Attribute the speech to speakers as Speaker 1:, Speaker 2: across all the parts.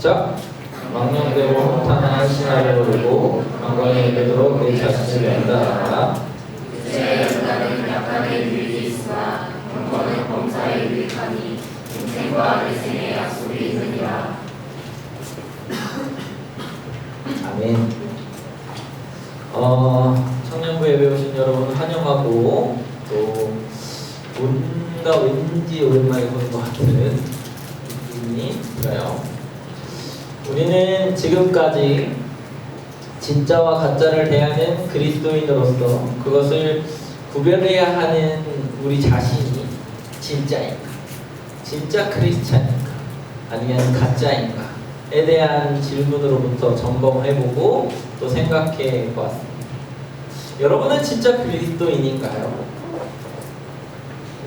Speaker 1: 자, 망령되고 허탄한 신하를 버리고 강건히 되도록 내 자신을 연단하라.
Speaker 2: 제 연단은 약간의 유익이있으나 경건은 범사에 유익하니 인생과 일생의 약속이 있느니라.
Speaker 1: 아멘. 청년부 예배 오신 여러분 환영하고, 또 뭔가 왠지 오랜만에 보는 것 같은 느낌이 들어요. 우리는 지금까지 진짜와 가짜를 대하는 그리스도인으로서 그것을 구별해야 하는 우리 자신이 진짜인가, 진짜 크리스찬인가, 아니면 가짜인가에 대한 질문으로부터 점검해보고 또 생각해 보았습니다. 여러분은 진짜 그리스도인인가요?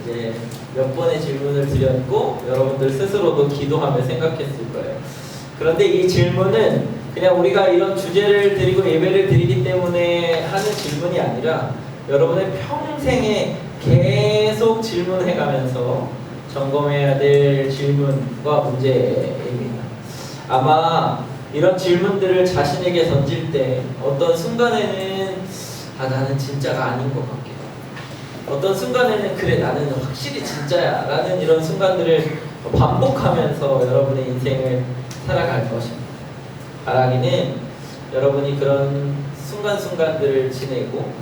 Speaker 1: 이제 몇 번의 질문을 드렸고 여러분들 스스로도 기도하며 생각했을 거예요. 그런데 이 질문은 그냥 우리가 이런 주제를 드리고 예배를 드리기 때문에 하는 질문이 아니라 여러분의 평생에 계속 질문해가면서 점검해야 될 질문과 문제입니다. 아마 이런 질문들을 자신에게 던질 때 어떤 순간에는 나는 진짜가 아닌 것 같기도 하고, 어떤 순간에는 그래 나는 확실히 진짜야 라는 이런 순간들을 반복하면서 여러분의 인생을 살아갈 것입니다. 바라기는 여러분이 그런 순간순간들을 지내고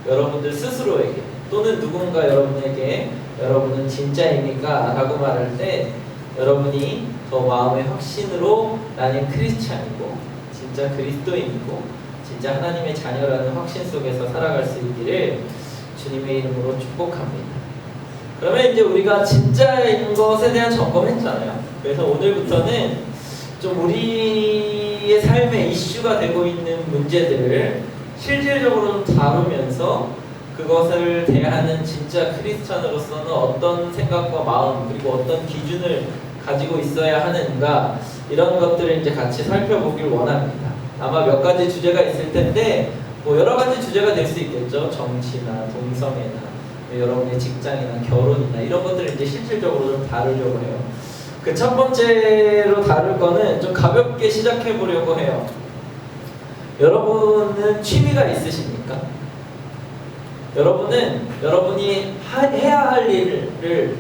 Speaker 1: 여러분들 스스로에게 또는 누군가 여러분에게 여러분은 진짜입니까? 라고 말할 때 여러분이 더 마음의 확신으로 나는 크리스찬이고 진짜 그리스도인이고 진짜 하나님의 자녀라는 확신 속에서 살아갈 수 있기를 주님의 이름으로 축복합니다. 그러면 이제 우리가 진짜인 것에 대한 점검했잖아요. 그래서 오늘부터는 좀 우리의 삶의 이슈가 되고 있는 문제들을 실질적으로 좀 다루면서 그것을 대하는 진짜 크리스찬으로서는 어떤 생각과 마음 그리고 어떤 기준을 가지고 있어야 하는가, 이런 것들을 이제 같이 살펴보길 원합니다. 아마 몇 가지 주제가 있을 텐데 뭐 여러 가지 주제가 될 수 있겠죠. 정치나 동성애나 여러분의 직장이나 결혼이나 이런 것들을 이제 실질적으로 좀 다루려고 해요. 그 첫 번째로 다룰 거는 좀 가볍게 시작해 보려고 해요. 여러분은 취미가 있으십니까? 여러분은 여러분이 해야 할 일을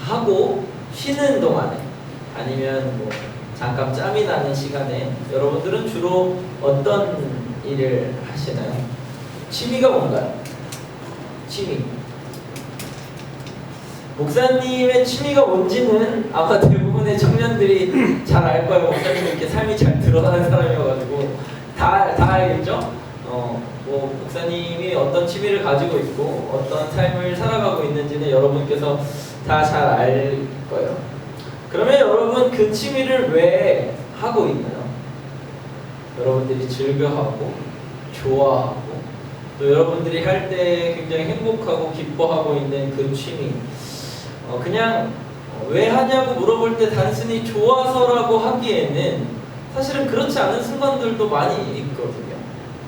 Speaker 1: 하고 쉬는 동안에 아니면 뭐 잠깐 짬이 나는 시간에 여러분들은 주로 어떤 일을 하시나요? 취미가 뭔가요? 취미. 목사님의 취미가 뭔지는 아마 대부분의 청년들이 잘 알 거예요. 목사님이 이렇게 삶이 잘 드러나는 사람이어가지고 다 알겠죠? 뭐 목사님이 어떤 취미를 가지고 있고 어떤 삶을 살아가고 있는지는 여러분께서 다 잘 알 거예요. 그러면 여러분 그 취미를 왜 하고 있나요? 여러분들이 즐겨하고 좋아하고 또 여러분들이 할 때 굉장히 행복하고 기뻐하고 있는 그 취미, 그냥 왜 하냐고 물어볼 때 단순히 좋아서라고 하기에는 사실은 그렇지 않은 순간들도 많이 있거든요.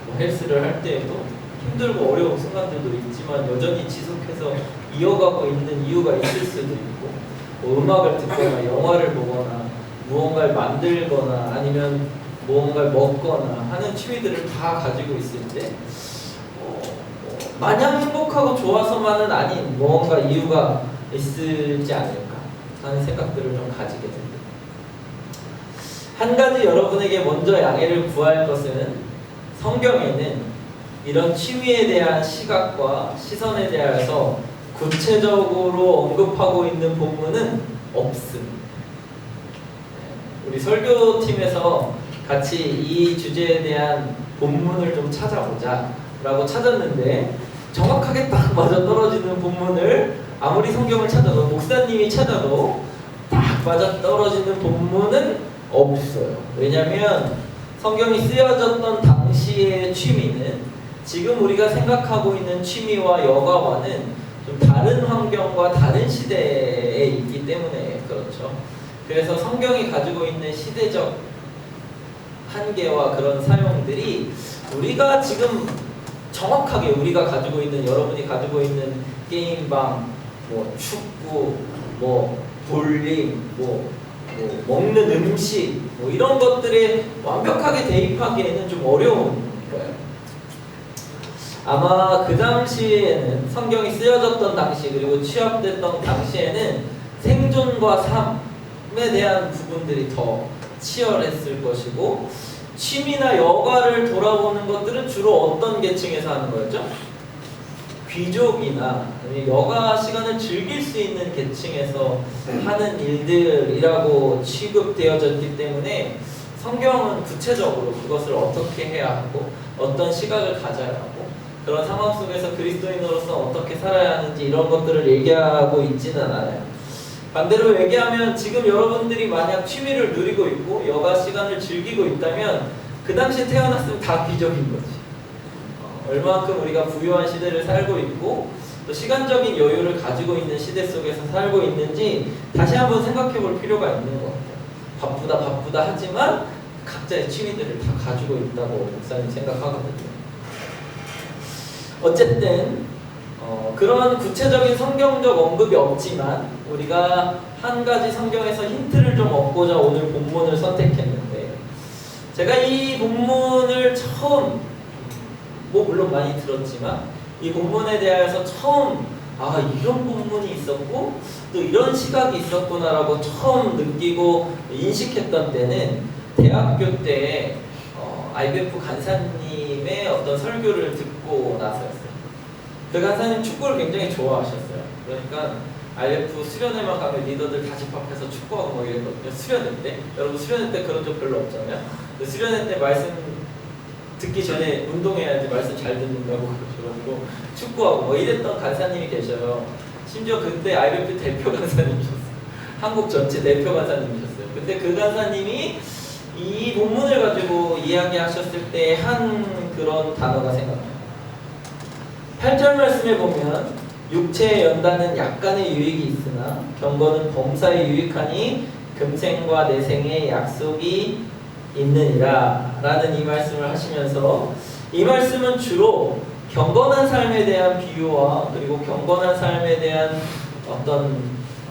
Speaker 1: 뭐 헬스를 할 때에도 힘들고 어려운 순간들도 있지만 여전히 지속해서 이어가고 있는 이유가 있을 수도 있고, 뭐 음악을 듣거나 영화를 보거나 무언가를 만들거나 아니면 무언가를 먹거나 하는 취미들을 다 가지고 있을 때 마냥 행복하고 좋아서만은 아닌 무언가 이유가 있지 않을까 하는 생각들을 좀 가지게 됩니다. 한 가지 여러분에게 먼저 양해를 구할 것은 성경에는 이런 취미에 대한 시각과 시선에 대해서 구체적으로 언급하고 있는 본문은 없습니다. 우리 설교팀에서 같이 이 주제에 대한 본문을 좀 찾아보자 라고 찾았는데 정확하게 딱 맞아떨어지는 본문을 아무리 성경을 찾아도 목사님이 찾아도 딱 맞아떨어지는 본문은 없어요. 왜냐하면 성경이 쓰여졌던 당시의 취미는 지금 우리가 생각하고 있는 취미와 여가와는 좀 다른 환경과 다른 시대에 있기 때문에 그렇죠. 그래서 성경이 가지고 있는 시대적 한계와 그런 사용들이 우리가 지금 정확하게 우리가 가지고 있는, 여러분이 가지고 있는 게임방, 뭐 축구, 뭐 볼링, 뭐 뭐 먹는 음식 뭐 이런 것들에 완벽하게 대입하기에는 좀 어려운 거예요. 아마 그 당시에는 성경이 쓰여졌던 당시 그리고 취합됐던 당시에는 생존과 삶에 대한 부분들이 더 치열했을 것이고 취미나 여가를 돌아보는 것들은 주로 어떤 계층에서 하는 거였죠? 귀족이나 여가 시간을 즐길 수 있는 계층에서 하는 일들이라고 취급되어졌기 때문에 성경은 구체적으로 그것을 어떻게 해야 하고 어떤 시각을 가져야 하고 그런 상황 속에서 그리스도인으로서 어떻게 살아야 하는지 이런 것들을 얘기하고 있지는 않아요. 반대로 얘기하면 지금 여러분들이 만약 취미를 누리고 있고 여가 시간을 즐기고 있다면 그 당시에 태어났으면 다 귀족인 거지. 얼마만큼 우리가 부유한 시대를 살고 있고 또 시간적인 여유를 가지고 있는 시대 속에서 살고 있는지 다시 한번 생각해 볼 필요가 있는 것 같아요. 바쁘다 하지만 각자의 취미들을 다 가지고 있다고 목사님 생각하거든요. 어쨌든 그런 구체적인 성경적 언급이 없지만 우리가 한 가지 성경에서 힌트를 좀 얻고자 오늘 본문을 선택했는데 제가 이 본문을 처음 물론 많이 들었지만 이 본문에 대해서 처음 이런 본문이 있었고 또 이런 시각이 있었구나라고 처음 느끼고 인식했던 때는 대학교 때 IBF 간사님의 어떤 설교를 듣고 나서였어요. 그 간사님 축구를 굉장히 좋아하셨어요. 그러니까 IF 수련회만 가면 리더들 다 집합해서 축구하고 뭐 이랬거든요. 수련회 때. 여러분 수련회 때 그런 적 별로 없잖아요. 수련회 때 말씀 듣기 전에 운동해야지 말씀 잘 듣는다고 그러셔가지고 축구하고 뭐 이랬던 간사님이 계셔요. 심지어 그때 IBF 대표 간사님이셨어요. 한국 전체 대표 간사님이셨어요. 근데 그 간사님이 이 본문을 가지고 이야기하셨을 때 한 그런 단어가 생각나요. 8절 말씀에 보면 육체의 연단은 약간의 유익이 있으나 경건은 범사에 유익하니 금생과 내생의 약속이 있느니라 라는 이 말씀을 하시면서 이 말씀은 주로 경건한 삶에 대한 비유와 그리고 경건한 삶에 대한 어떤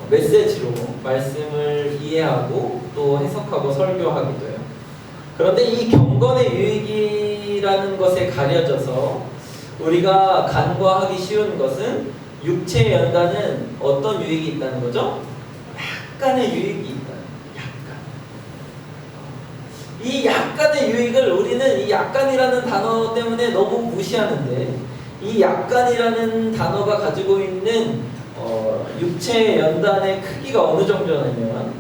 Speaker 1: 메시지로 말씀을 이해하고 또 해석하고 설교하기도 해요. 그런데 이 경건의 유익이라는 것에 가려져서 우리가 간과하기 쉬운 것은 육체의 연단은 어떤 유익이 있다는 거죠? 약간의 유익이 있다. 이 약간의 유익을 우리는 이 약간이라는 단어 때문에 너무 무시하는데 이 약간이라는 단어가 가지고 있는 육체의 연단의 크기가 어느 정도냐면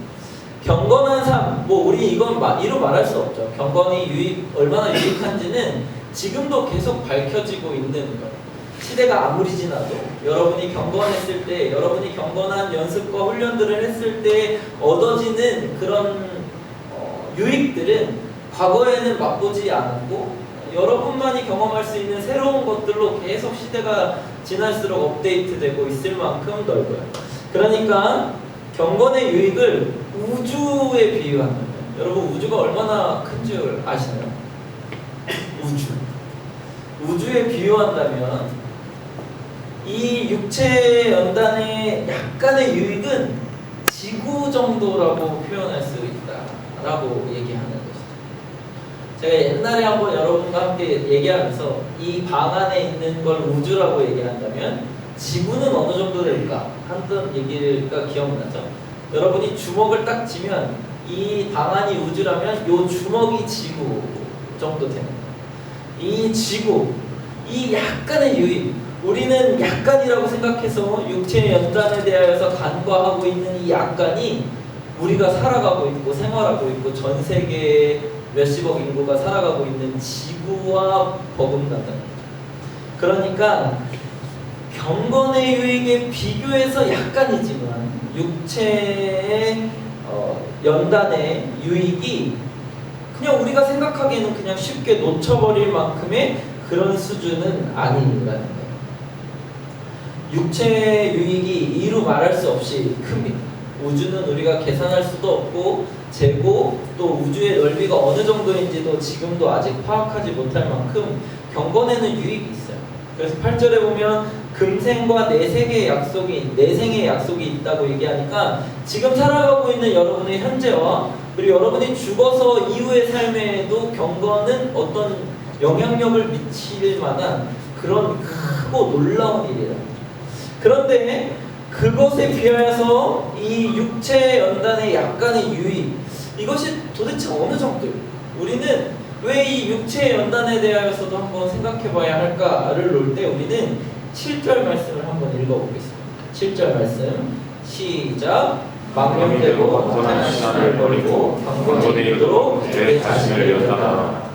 Speaker 1: 경건한 삶, 우리 이건 이루 말할 수 없죠. 경건이 얼마나 유익한지는 지금도 계속 밝혀지고 있는 거예요. 시대가 아무리 지나도 여러분이 경건했을 때, 여러분이 경건한 연습과 훈련들을 했을 때 얻어지는 그런 유익들은 과거에는 맛보지 않았고 여러분만이 경험할 수 있는 새로운 것들로 계속 시대가 지날수록 업데이트되고 있을 만큼 넓어요. 그러니까 경건의 유익을 우주에 비유한다면 여러분 우주가 얼마나 큰 줄 아시나요? 우주에 비유한다면 이 육체 연단의 약간의 유익은 지구 정도라고 표현할 수 있다라고 얘기하는 것이죠. 제가 옛날에 한번 여러분과 함께 얘기하면서 이 방 안에 있는 걸 우주라고 얘기한다면 지구는 어느 정도 될까 하던 얘기가 기억나죠? 여러분이 주먹을 딱 쥐면 이 방 안이 우주라면 이 주먹이 지구 정도 됩니다. 이 지구, 이 약간의 유익, 우리는 약간이라고 생각해서 육체의 연단에 대하여서 간과하고 있는 이 약간이 우리가 살아가고 있고 생활하고 있고 전 세계에 몇십억 인구가 살아가고 있는 지구와 버금간다는 거죠. 그러니까 경건의 유익에 비교해서 약간이지만 육체의 연단의 유익이 그냥 우리가 생각하기에는 그냥 쉽게 놓쳐버릴 만큼의 그런 수준은 아니라는 거예요. 육체의 유익이 이루 말할 수 없이 큽니다. 우주는 우리가 계산할 수도 없고 재고 또 우주의 넓이가 어느 정도인지도 지금도 아직 파악하지 못할 만큼 경건에는 유익이 있어요. 그래서 8절에 보면 금생과 내생의 약속이 있다고 얘기하니까 지금 살아가고 있는 여러분의 현재와 그리고 여러분이 죽어서 이후의 삶에도 경건은 어떤 영향력을 미칠 만한 그런 크고 놀라운 일이라. 그런데 그것에 비하여서 이 육체 연단의 약간의 유익, 이것이 도대체 어느 정도? 우리는 왜 이 육체 연단에 대하여서도 한번 생각해 봐야 할까를 놓을 때 우리는 7절 말씀을 한번 읽어보겠습니다. 7절 말씀 시작. 망령되고 거룩한 시간을 버리고 경건에 이르도록 내 자신을 연단하라.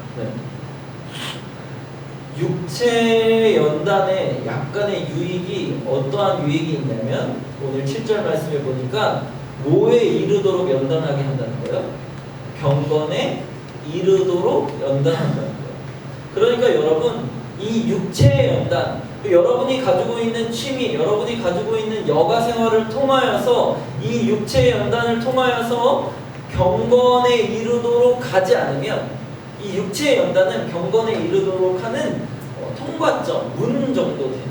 Speaker 1: 육체 연단의 약간의 유익이 어떠한 유익이 있냐면 오늘 7절 말씀에 보니까 뭐에 이르도록 연단하게 한다는 거예요? 경건에 이르도록 연단한다는 거예요. 그러니까 여러분, 이 육체의 연단, 여러분이 가지고 있는 취미, 여러분이 가지고 있는 여가 생활을 통하여서 이 육체의 연단을 통하여서 경건에 이르도록 가지 않으면 이 육체의 연단은 경건에 이르도록 하는 통과점, 문 정도 됩니다.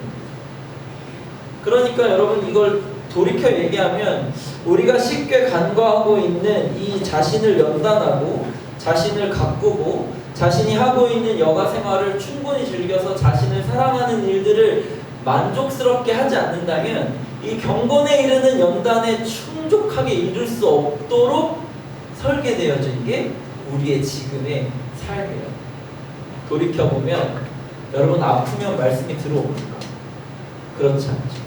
Speaker 1: 그러니까 여러분 이걸 돌이켜 얘기하면 우리가 쉽게 간과하고 있는 이 자신을 연단하고 자신을 가꾸고 자신이 하고 있는 여가 생활을 충분히 즐겨서 자신을 사랑하는 일들을 만족스럽게 하지 않는다면 이 경건에 이르는 연단에 충족하게 이룰 수 없도록 설계되어진 게 우리의 지금의 삶이에요. 돌이켜보면 여러분 아프면 말씀이 들어옵니까? 그렇지 않죠.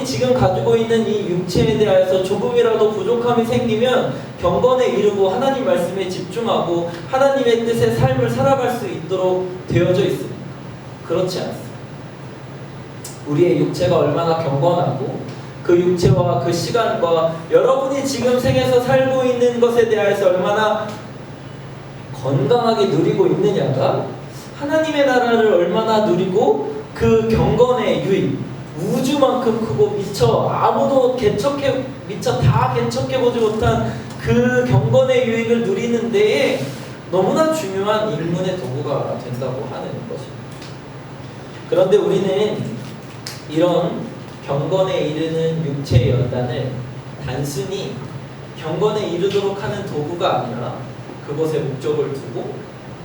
Speaker 1: 지금 가지고 있는 이 육체에 대하여서 조금이라도 부족함이 생기면 경건에 이르고 하나님 말씀에 집중하고 하나님의 뜻의 삶을 살아갈 수 있도록 되어져 있습니다. 그렇지 않습니다. 우리의 육체가 얼마나 경건하고 그 육체와 그 시간과 여러분이 지금 생에서 살고 있는 것에 대하여서 얼마나 건강하게 누리고 있느냐가 하나님의 나라를 얼마나 누리고 그 경건의 유익, 우주만큼 크고 아무도 미처 다 개척해보지 못한 그 경건의 유익을 누리는 데에 너무나 중요한 일문의 도구가 된다고 하는 것입니다. 그런데 우리는 이런 경건에 이르는 육체의 연단을 단순히 경건에 이르도록 하는 도구가 아니라 그것에 목적을 두고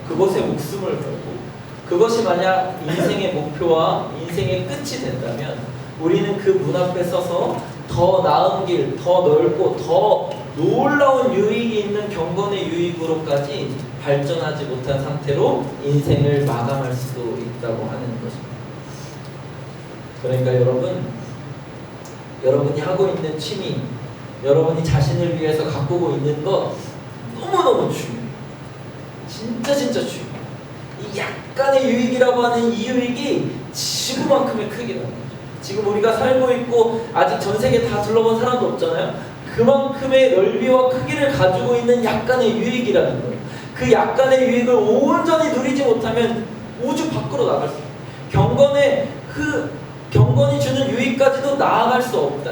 Speaker 1: 그것에 목숨을 걸고 그것이 만약 인생의 목표와 인생의 끝이 된다면 우리는 그 문 앞에 서서 더 나은 길, 더 넓고 더 놀라운 유익이 있는 경건의 유익으로까지 발전하지 못한 상태로 인생을 마감할 수도 있다고 하는 것입니다. 그러니까 여러분이 하고 있는 취미, 여러분이 자신을 위해서 가꾸고 있는 것 너무너무 중요해요. 진짜 중요해요. 이 약간의 유익이라고 하는 이 유익이 지구만큼의 크기라는 거죠. 지금 우리가 살고 있고 아직 전 세계 다 둘러본 사람도 없잖아요. 그만큼의 넓이와 크기를 가지고 있는 약간의 유익이라는 거예요. 그 약간의 유익을 온전히 누리지 못하면 우주 밖으로 나갈 수 없어요. 경건이 주는 유익까지도 나아갈 수 없다.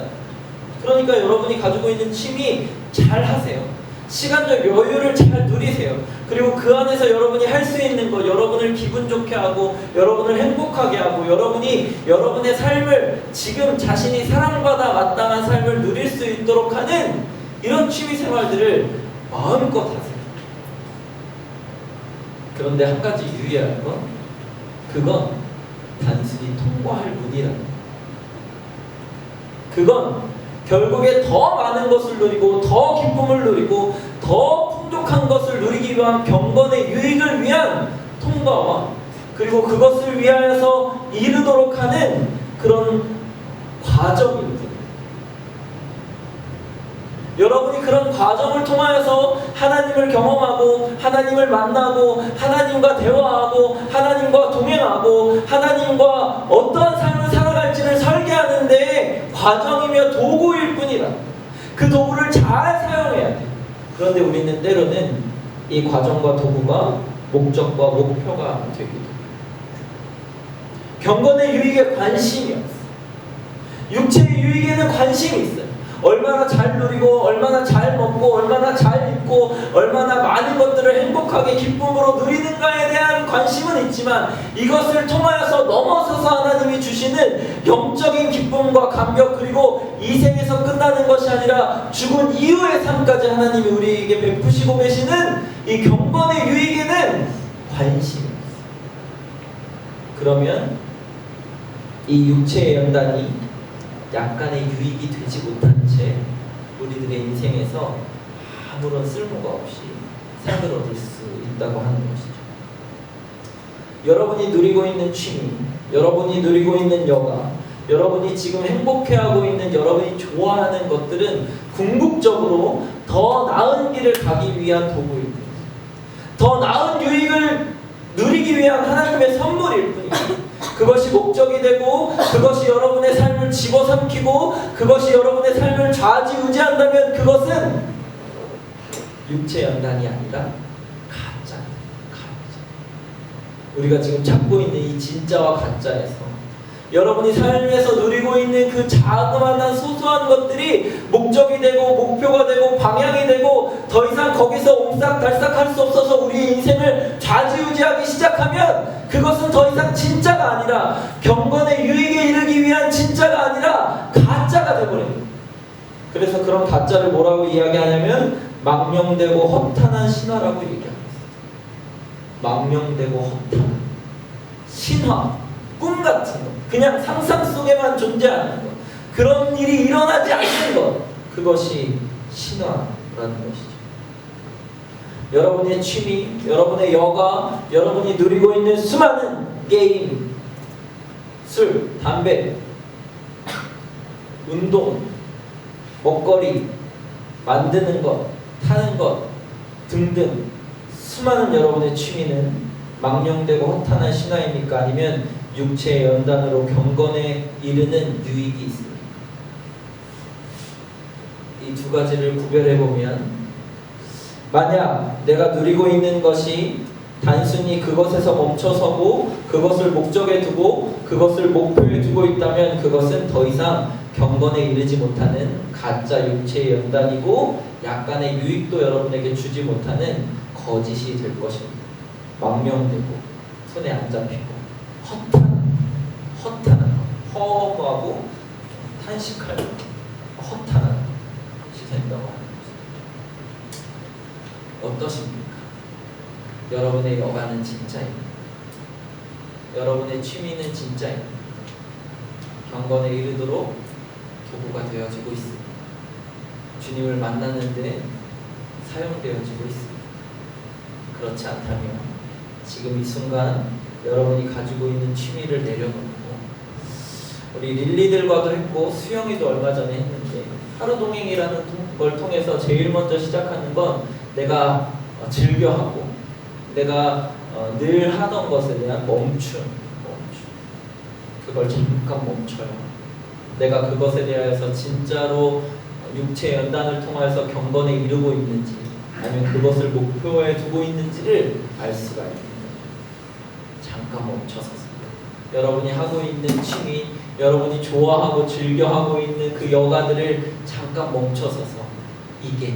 Speaker 1: 그러니까 여러분이 가지고 있는 취미 잘 하세요. 시간적 여유를 잘 누리세요. 그리고 그 안에서 여러분이 할 수 있는 것, 여러분을 기분 좋게 하고 여러분을 행복하게 하고 여러분이 여러분의 삶을 지금 자신이 사랑받아 마땅한 삶을 누릴 수 있도록 하는 이런 취미 생활들을 마음껏 하세요. 그런데 한 가지 유의할 건 그건 단순히 통과할 문이라는 거예요. 그건 결국에 더 많은 것을 누리고 더 기쁨을 누리고 더 풍족한 것을 누리기 위한 경건의 유익을 위한 통과와 그리고 그것을 위하여서 이르도록 하는 그런 과정입니다. 여러분이 그런 과정을 통하여서 하나님을 경험하고 하나님을 만나고 하나님과 대화하고 하나님과 동행하고 하나님과 어떠한 삶을 살아갈지를 설계하는 데 과정이며 도구일 뿐이라. 그 도구를 잘 사용해야 돼. 그런데 우리는 때로는 이 과정과 도구가 목적과 목표가 되기도 해요. 경건의 유익에 관심이 없어요. 육체의 유익에는 관심이 있어요. 얼마나 잘 누리고 얼마나 잘 먹고 얼마나 잘 입고 얼마나 많은 것들을 행복하게 기쁨으로 누리는가에 대한 관심은 있지만 이것을 통하여서 넘어서서 하나님이 주시는 영적인 기쁨과 감격, 그리고 이 생에서 끝나는 것이 아니라 죽은 이후의 삶까지 하나님이 우리에게 베푸시고 계시는 이 경건의 유익에는 관심이 있어요. 그러면 이 육체의 연단이 약간의 유익이 되지 못한 채 우리들의 인생에서 아무런 쓸모가 없이 삶을 얻을 수 있다고 하는 것이죠. 여러분이 누리고 있는 취미, 여러분이 누리고 있는 여가, 여러분이 지금 행복해하고 있는, 여러분이 좋아하는 것들은 궁극적으로 더 나은 길을 가기 위한 도구입니다. 더 나은 유익을 누리기 위한 하나님의 선물일 뿐입니다. 그것이 목적이 되고 그것이 여러분의 삶을 집어삼키고 그것이 여러분의 삶을 좌지우지한다면 그것은 육체 연단이 아니라 가짜. 우리가 지금 찾고 있는 이 진짜와 가짜에서 여러분이 삶에서 누리고 있는 그 자그마한 소소한 것들이 목적이 되고 목표가 되고 방향이 되고 더 이상 거기서 옴싹달싹할 수 없어서 우리의 인생을 좌지우지하기 시작하면 그것은 더 이상 진짜가 아니라 경건의 유익에 이르기 위한 진짜가 아니라 가짜가 되어버립니다. 그래서 그런 가짜를 뭐라고 이야기하냐면 망령되고 허탄한 신화라고 얘기합니다. 망령되고 허탄한 신화, 꿈 같은 것, 그냥 상상 속에만 존재하는 것, 그런 일이 일어나지 않는 것, 그것이 신화라는 것이죠. 여러분의 취미, 여러분의 여가, 여러분이 누리고 있는 수많은 게임, 술, 담배, 운동, 먹거리, 만드는 것, 타는 것 등등 수많은 여러분의 취미는 망령되고 허탄한 신화입니까? 아니면 육체의 연단으로 경건에 이르는 유익이 있습니까? 이 두 가지를 구별해보면 만약 내가 누리고 있는 것이 단순히 그것에서 멈춰서고 그것을 목적에 두고 그것을 목표에 두고 있다면 그것은 더 이상 경건에 이르지 못하는 가짜 육체의 연단이고 약간의 유익도 여러분에게 주지 못하는 거짓이 될 것입니다. 망령되고 손에 안 잡히고 허탄한 허무하고 탄식할 허탄한 것이 된다고 하는 것입니다. 어떠십니까? 여러분의 여가는 진짜입니다. 여러분의 취미는 진짜입니다. 경건에 이르도록 도구가 되어지고 있습니다. 주님을 만나는데 사용되어지고 있습니다. 그렇지 않다면 지금 이 순간 여러분이 가지고 있는 취미를 내려놓고 우리 릴리들과도 했고 수영이도 얼마 전에 했는데 하루 동행이라는 걸 통해서 제일 먼저 시작하는 건 내가 즐겨하고 내가 늘 하던 것에 대한 멈춤. 그걸 잠깐 멈춰요. 내가 그것에 대해서 진짜로 육체 연단을 통해서 경건에 이르고 있는지 아니면 그것을 목표에 두고 있는지를 알 수가 있습니다. 잠깐 멈춰서서 여러분이 하고 있는 취미, 여러분이 좋아하고 즐겨하고 있는 그 여가들을 잠깐 멈춰서서 이게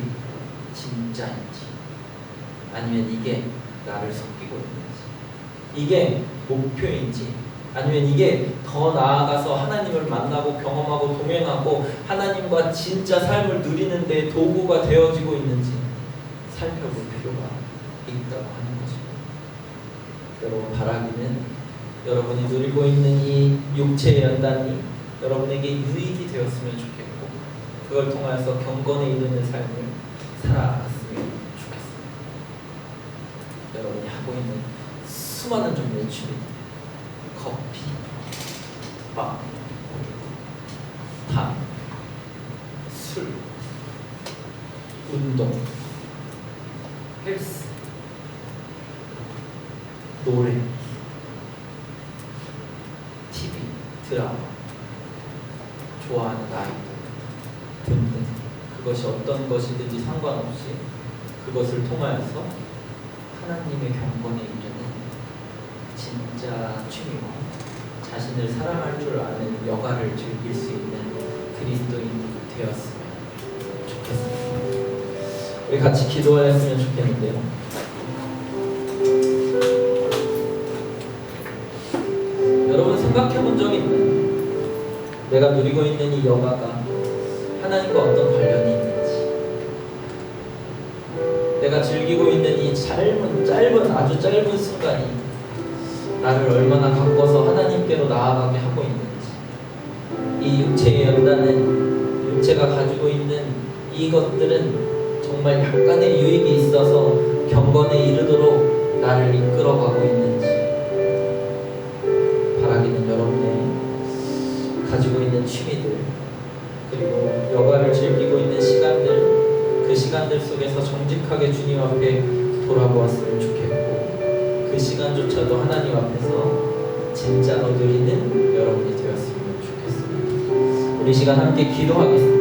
Speaker 1: 진짜인지 아니면 이게 나를 속이고 있는지 이게 목표인지 아니면 이게 더 나아가서 하나님을 만나고 경험하고 동행하고 하나님과 진짜 삶을 누리는 데 도구가 되어지고 있는지 살펴볼 필요가 있다고 하는 것입니다. 여러분 바라기는 여러분이 누리고 있는 이 육체의 연단이 여러분에게 유익이 되었으면 좋겠고 그걸 통해서 경건에 이르는 삶을 살아갔으면 좋겠습니다. 여러분이 하고 있는 수많은 종류의 취미 커피, 밥, 탕, 술, 운동, 헬스, 노래, TV, 드라마, 좋아하는 아이들 등등 그것이 어떤 것이든지 상관없이 그것을 통하여서 하나님의 경건에 이르는 진짜 취미와 자신을 사랑할 줄 아는 여가를 즐길 수 있는 그리스도인이 되었으면 좋겠습니다. 우리 같이 기도했으면 좋겠는데요. 생각해 본 적이 있나요? 내가 누리고 있는 이 여가가 하나님과 어떤 관련이 있는지, 내가 즐기고 있는 이 아주 짧은 순간이 나를 얼마나 가꿔서 하나님께로 나아가게 하고 있는지, 이 육체의 연단은, 육체가 가지고 있는 이것들은 정말 약간의 유익이 있어서 경건에 이르도록 나를 이끌어가고 있는지, 바라기는 여러분의 가지고 있는 취미들, 그리고 여가를 즐기고 있는 시간들, 그 시간들 속에서 정직하게 주님 앞에 돌아보았으면 좋겠고, 그 시간조차도 하나님 앞에서 진짜로 누리는 여러분이 되었으면 좋겠습니다. 우리 시간 함께 기도하겠습니다.